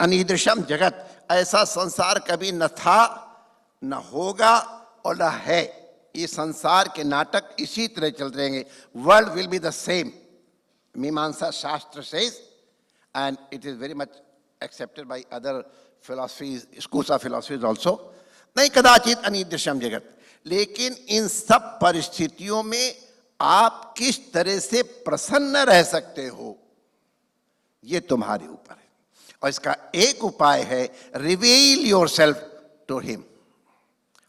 अनिदृशम जगत, ऐसा संसार कभी न था, न होगा और न है। ये संसार के नाटक इसी तरह चलते रहेंगे. World will be the same. मीमांसा शास्त्र says, and it is very much accepted by other philosophies, schools of philosophies also. नहीं कदाचित अनिदृशम जगत. लेकिन इन सब परिस्थितियों में आप किस तरह से प्रसन्न रह सकते हो, ये तुम्हारे ऊपर है. और इसका एक उपाय है, reveal yourself to him.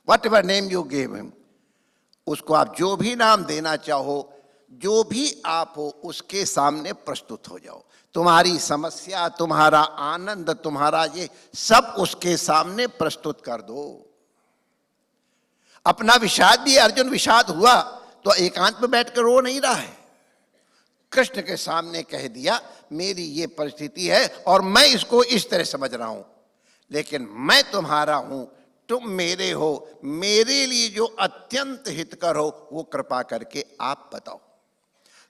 Whatever name you give him, उसको आप जो भी नाम देना चाहो, जो भी आप हो, उसके सामने प्रस्तुत हो जाओ. तुम्हारी समस्या, तुम्हारा आनंद, तुम्हारा ये सब उसके सामने प्रस्तुत कर दो. अपना विषाद भी, अर्जुन विषाद हुआ तो एकांत में बैठकर रो नहीं रहा है. कृष्ण के सामने कह दिया, मेरी ये परिस्थिति है और मैं इसको इस तरह समझ रहा हूं, लेकिन मैं तुम्हारा हूं, तुम मेरे हो, मेरे लिए जो अत्यंत हितकर हो वो कृपा करके आप बताओ.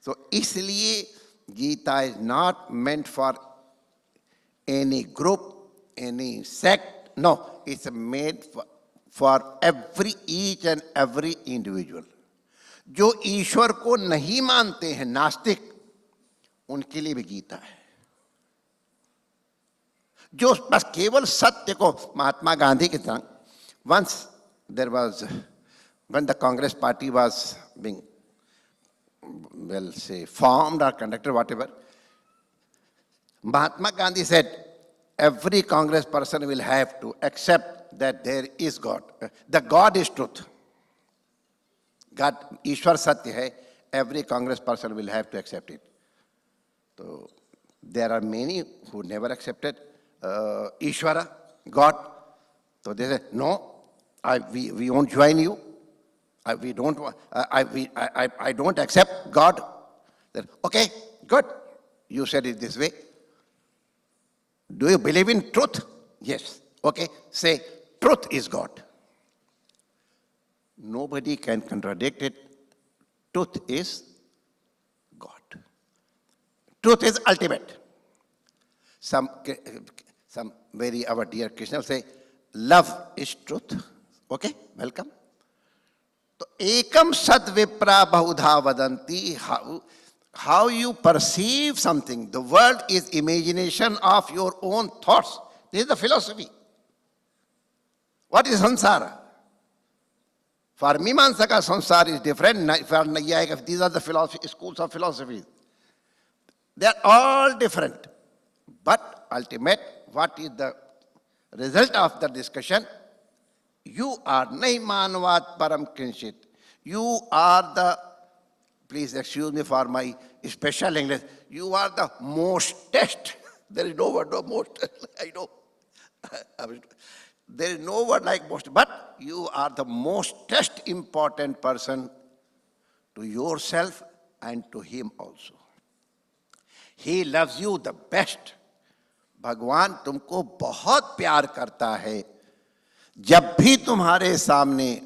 तो इसलिए Gita is not meant for any group, any sect. No, it's made for every, each and every individual. जो ईश्वर को नहीं मानते हैं, नास्तिक, उनके लिए भी गीता है. जो बस केवल सत्य को, महात्मा गांधी की तरह, once there was, when the Congress party was being, well, say, formed or conducted, whatever, Mahatma Gandhi said, every Congress person will have to accept that there is God. The God is truth. God, Ishwar Satya hai, every Congress person will have to accept it. So there are many who never accepted Ishwara, God. So they say, no, we won't join you. We don't. I don't accept God. Then, okay, good. You said it this way. Do you believe in truth? Yes. Okay. Say, truth is God. Nobody can contradict it. Truth is God. Truth is ultimate. Some very, our dear Krishna say, love is truth. Okay, welcome. तो एकम सद विप्रा बहुधा वदंती. How you perceive something. The world is imagination of your own thoughts. This is the philosophy. What is samsara? For Mimamsaka, samsara is different. For Naiyayika, these are the philosophy, schools of philosophy. They are all different. But ultimate, what is the result of the discussion? You are nahi manvat param kinshit. You are the, please excuse me for my special English, you are the mostest. There is no word, no most. I know. There is no word like most, but you are the mostest important person to yourself and to him also. He loves you the best. भगवान तुमको बहुत प्यार करता है. जब भी तुम्हारे सामने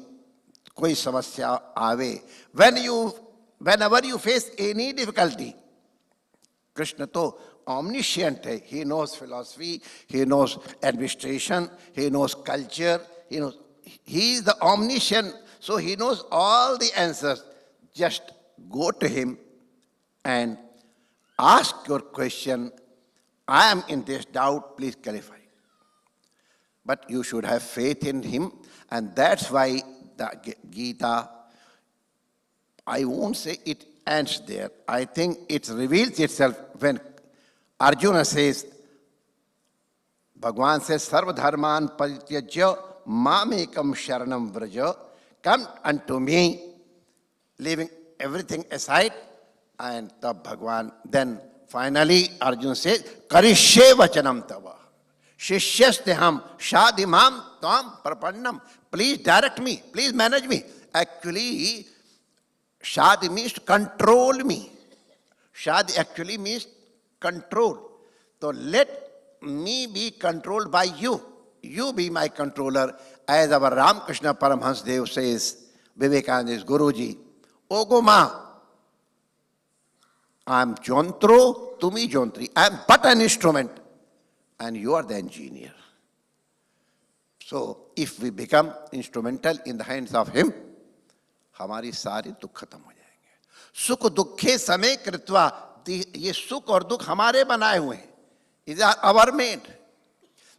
कोई समस्या आवे, whenever you face any difficulty, Krishna तो omniscient है. He knows philosophy, he knows administration, he knows culture, he is the omniscient, so he knows all the answers. Just go to him and ask your question. I am in this doubt, please clarify. But you should have faith in him, and that's why the Gita, I won't say it ends there. I think it reveals itself when Arjuna says, Bhagavan says, Sarva dharman parityajya mamekam sharanam vraja. Come unto me, leaving everything aside. And the Bhagavan, then finally Arjuna says, Karishye vachanam tava. Shishyasteham shadimam tam prapannam. Please direct me, please manage me. Actually, shadi means to control me. Shadi actually means control. So let me be controlled by you. You be my controller. As our Ramakrishna Paramhans Dev says, Vivekananda's Guruji, O Goma, I am Jontro, Tumi Jontri. I am but an instrument. and you are the engineer. So if we become instrumental in the hands of him, हमारी सारी दुख खत्म हो जाएंगे. सुख दुखे समे कृत्वा, ये सुख और दुख हमारे बनाए हुए हैं, इज आवर मेड.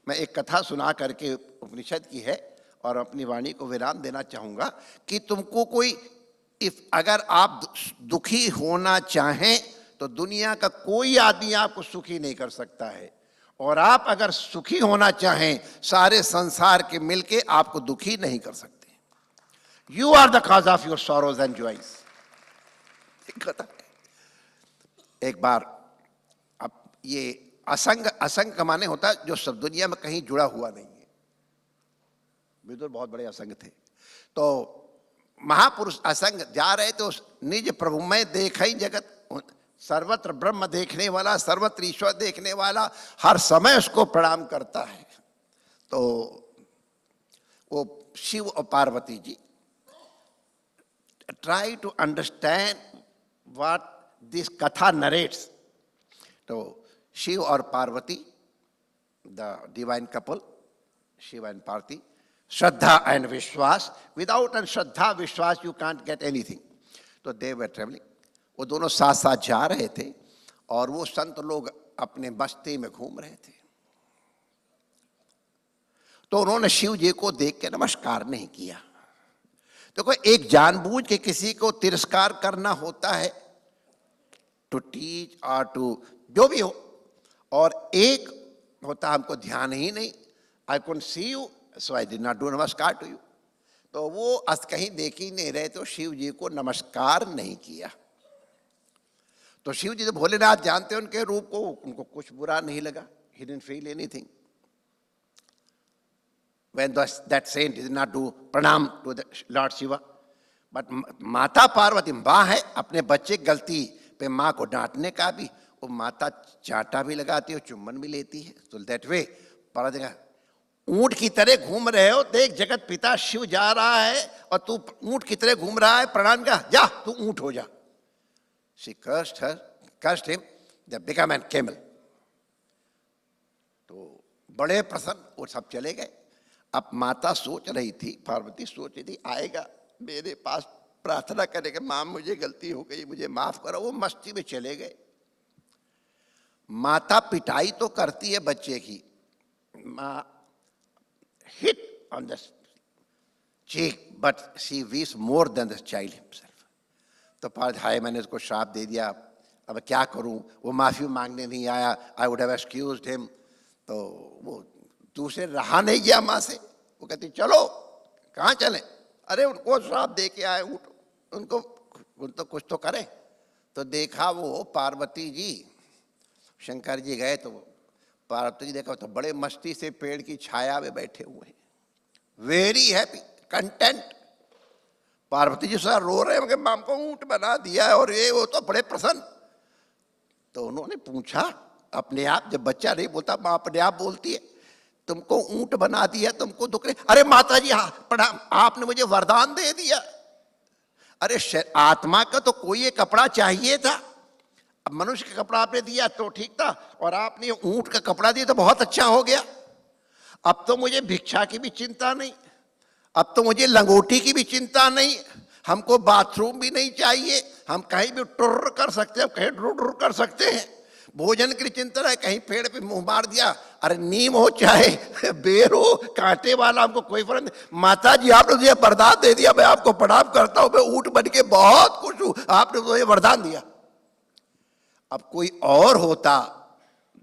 मैं एक कथा सुना करके उपनिषद की है और अपनी वाणी को विराम देना चाहूंगा कि तुमको कोई अगर आप दुखी होना चाहें तो दुनिया का कोई आदमी आपको सुखी नहीं कर सकता है, और आप अगर सुखी होना चाहें सारे संसार के मिलके आपको दुखी नहीं कर सकते. You are the cause of your sorrows and joys. एक बार, अब ये असंग, असंग का माने होता है जो सब दुनिया में कहीं जुड़ा हुआ नहीं है. विदुर बहुत बड़े असंग थे, तो महापुरुष असंग जा रहे तो निज प्रभु में देखई जगत, सर्वत्र ब्रह्म देखने वाला, सर्वत्र ईश्वर देखने वाला, हर समय उसको प्रणाम करता है. तो वो शिव और Parvati ji try to understand what this katha narrates. तो शिव और Parvati, the divine couple, Shiv and Parvati, shraddha and vishwas. Without and shraddha vishwas you can't get anything. तो दे वर ट्रेवलिंग, वो दोनों साथ साथ जा रहे थे और वो संत लोग अपने बस्ती में घूम रहे थे. तो उन्होंने शिव जी को देख के नमस्कार नहीं किया. तो कोई एक जानबूझ के किसी को तिरस्कार करना होता है, टू टीच और टू जो भी हो, और एक होता हमको ध्यान ही नहीं, I couldn't see you so I did not do नमस्कार टू यू. तो वो कहीं देख ही नहीं रहे तो शिव जी को नमस्कार नहीं किया. तो शिव जी तो भोलेनाथ जानते हैं उनके रूप को, उनको कुछ बुरा नहीं लगा. He didn't feel anything. When that saint did not do pranam to the Lord Shiva. But माता पार्वती माँ है, अपने बच्चे गलती पे माँ को डांटने का भी, वो माता चांटा भी लगाती है, चुम्बन भी लेती है. तो दैट वे पार्वती का, ऊंट की तरह घूम रहे हो, देख जगत पिता शिव जा रहा है और तू ऊंट की तरह घूम रहा है, प्रणाम का, जा तू ऊंट हो जा. She cursed him, they became a camel. तो बड़े प्रसन्न, वो सब चले गए. अब माता सोच रही थी, पार्वती सोच रही थी आएगा मेरे पास प्रार्थना करेगा, माँ मुझे गलती हो गई, मुझे माफ करो. वो मस्ती में चले गए. माता पिटाई तो करती है बच्चे की, माँ hit on the cheek, but she weeps more than the child himself. तो पार्वती, हाय मैंने उसको श्राप दे दिया, अब क्या करूं, वो माफी मांगने नहीं आया, I would have excused him. तो वो दूसरे रहा नहीं गया माँ से. वो कहती चलो, कहाँ चले, अरे उनको श्राप दे के आए, उनको तो कुछ तो करे. तो देखा वो पार्वती जी, शंकर जी गए तो पार्वती जी देखा तो बड़े मस्ती से पेड़ की छाया में बैठे हुए हैं, very happy, content. Parvati ji sir रो रहे हैं कि माम को ऊंट बना दिया है और ये वो, तो बड़े प्रसन्न. तो उन्होंने पूछा अपने आप, जब बच्चा नहीं बोलता माँ अपने आप बोलती है, तुमको ऊंट बना दिया, तुमको दुख नहीं. अरे माता जी हाँ प्रणाम, आपने मुझे वरदान दे दिया. अरे आत्मा का तो कोई एक कपड़ा चाहिए था, अब मनुष्य का कपड़ा आपने दिया तो ठीक था, और आपने ऊंट का कपड़ा दिया तो बहुत अच्छा हो गया. अब तो मुझे भिक्षा की भी चिंता नहीं, अब तो मुझे लंगोटी की भी चिंता नहीं, हमको बाथरूम भी नहीं चाहिए, हम कहीं भी टुर्र कर सकते हैं, कहीं टुर्र कर सकते हैं. भोजन की चिंता है, कहीं पेड़ पे मुंह मार दिया, अरे नीम हो चाहे बेर हो, कांटे वाला, हमको कोई फर्क नहीं. माता जी आपने मुझे वरदान दे दिया, मैं आपको प्रणाम करता हूं, मैं ऊंट बन के बहुत खुश हूं, आपने मुझे वरदान दिया. अब कोई और होता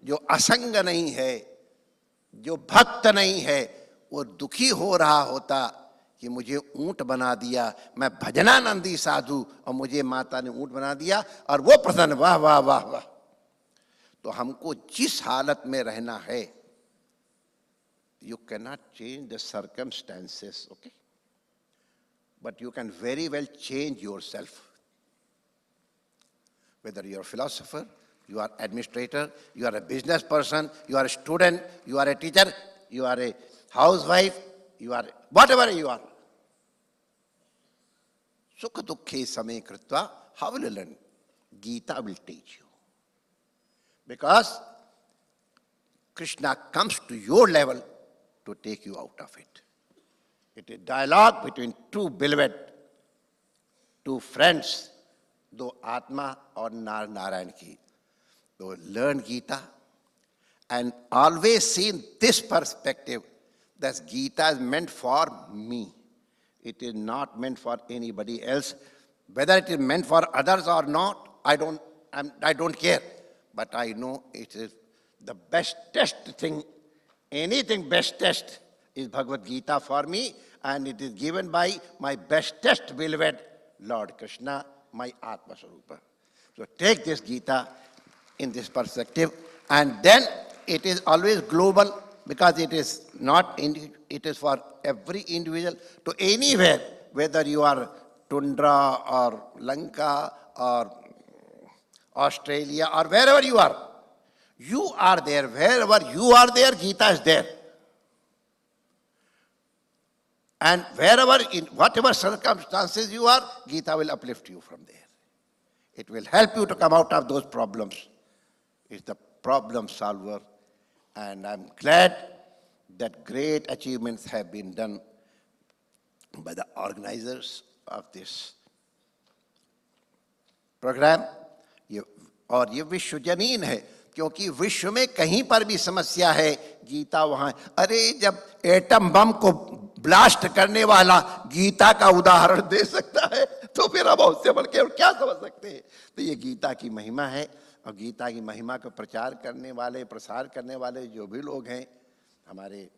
जो असंग नहीं है, जो भक्त नहीं है, वो दुखी हो रहा होता कि मुझे ऊंट बना दिया, मैं भजनानंदी साधु और मुझे माता ने ऊंट बना दिया, और वो प्रसन्न, वाह वाह वाह वाह. तो हमको जिस हालत में रहना है, you can not change the circumstances, okay, but you can very well change your self. Whether you are a philosopher, you are administrator, you are a business person, you are a student, you are a teacher, you are a housewife, you are whatever you are. Sukha dukhe same kritva, how will you learn? Gita will teach you. Because Krishna comes to your level to take you out of it. It is dialogue between two beloved, two friends, दो आत्मा और नारायण की. So learn Gita and always see in this perspective that Gita is meant for me. It is not meant for anybody else. Whether it is meant for others or not, I don't care. But I know it is the best test thing. Anything best test is Bhagavad Gita for me, and it is given by my best test beloved Lord Krishna, my Atma Swarupa. So take this Gita in this perspective, and then it is always global, because it is not, it is for every individual to anywhere, whether you are Tundra or Lanka or Australia or wherever you are. You are there. Wherever you are there, Gita is there. And wherever, in whatever circumstances you are, Gita will uplift you from there. It will help you to come out of those problems. It's the problem solver. And I'm glad that great achievements have been done by the organizers of this program. और ये विश्वजनीन है, क्योंकि विश्व में कहीं पर भी समस्या है, गीता वहाँ. अरे जब एटम बम को ब्लास्ट करने वाला गीता का उदाहरण दे सकता है, तो फिर अब उससे बढ़ के और क्या समझ सकते हैं. तो ये गीता की महिमा है, और गीता की महिमा को प्रचार करने वाले, प्रसार करने वाले जो भी लोग हैं, हमारे